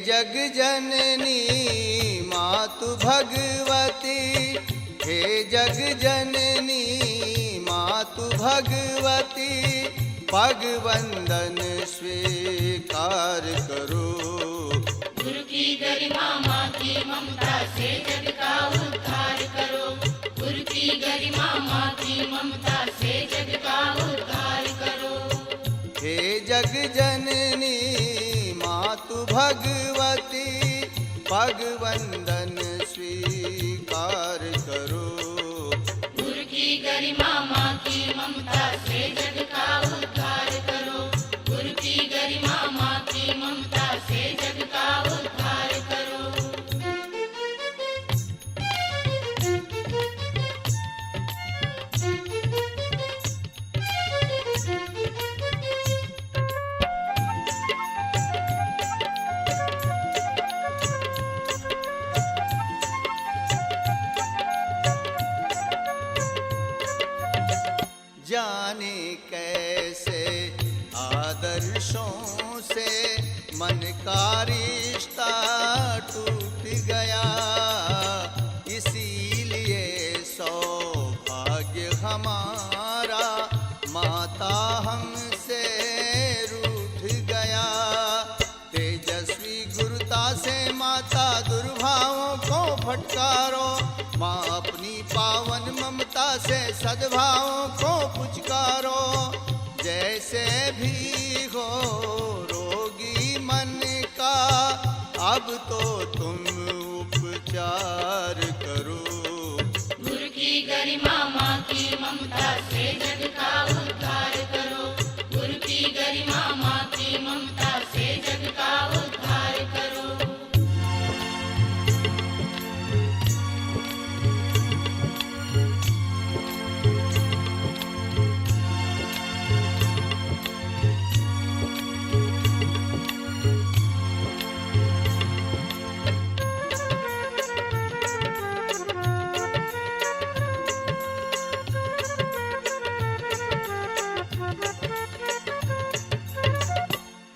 जग जननी मातु भगवती, हे जग जननी मातु भगवती, पग वंदन स्वीकार करो। गुरु की गरिमा माँ की ममता से जग का उद्धार करो। गुरु की गरिमा माँ की ममता से जग का उद्धार करो। हे जग जननी मातु भगवती, पग वंदन स्वीकार करो। गुरु की गरिमा माँ की ममता से जग का उद्धार करो। गुरु की गरिमा माँ की ममता से जग का उद्धार करो। जाने कैसे आदर्शों से मन का रिश्ता टूट गया, इसीलिए सौभाग्य हमारा माता हमसे रूठ गया। तेजस्वी गुरुता से माता दुर्भावों को फटकारो, माँ अपनी पावन ममता से सद्भावों को पुचकारो। जैसे भी हो रोगी मन का, अब तो तुम उपचार करो। गुरु की गरिमा माँ की ममता से जग का उद्धार करो। गुरु की गरिमा माँ की ममता से जग का उद्धार करो।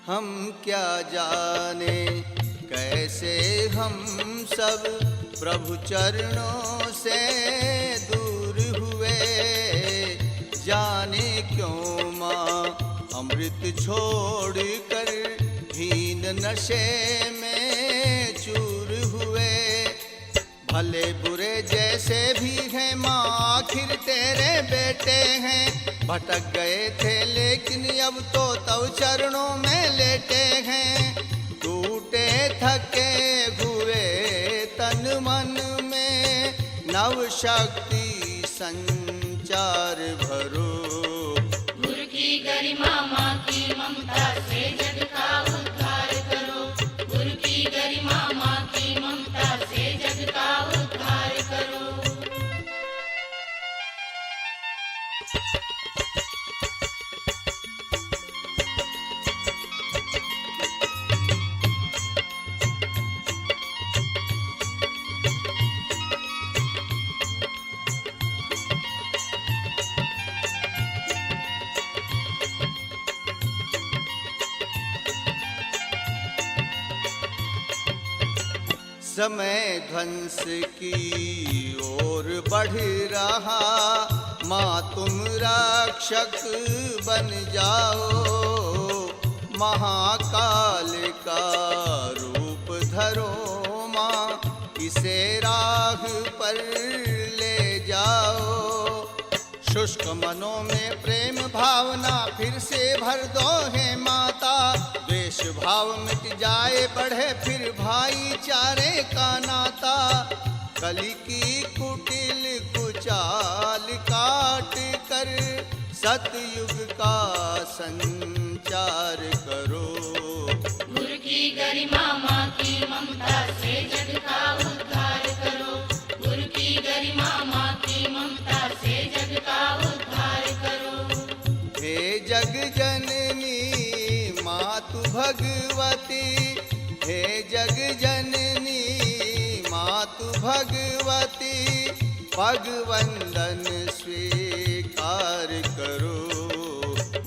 हम क्या जाने कैसे हम सब प्रभु चरणों से दूर हुए, जाने क्यों माँ अमृत छोड़कर हीन नशे में चूर हुए। भले बुरे जैसे भी हैं माँ आखिर तेरे बेटे हैं, भटक गए थे लेकिन अब तो तव चरणों में लेटे हैं। टूटे थके हुए तन मन में नव शक्ति संचार भरो। गुरु की गरिमा माँ की ममता से जग का उद्धार करो। गुरु की गरिमा माँ की ममता से जग का उद्धार करो। समय ध्वंस की ओर बढ़ रहा, माँ तुम रक्षक बन जाओ। महाकाल का रूप धरो माँ, इसे राह पर ले जाओ। शुष्क मनों में प्रेम भावना फिर से भर दो हे माता, द्वेष भाव मिट जाए बढ़े फिर भाईचारे का नाता। कली की कुटिल कुचाल काट कर सतयुग का संचार करो। गुरु की गरिमा माँ की ममता से जग का उद्धार करो। गुरु की गरिमा माँ की ममता से जग का उद्धार करो। हे जग जननी मातु भगवती, हे जग जननी मातु भगवती, पग वंदन स्वीकार करो।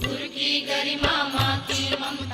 गुरु की गरिमा माँ की ममता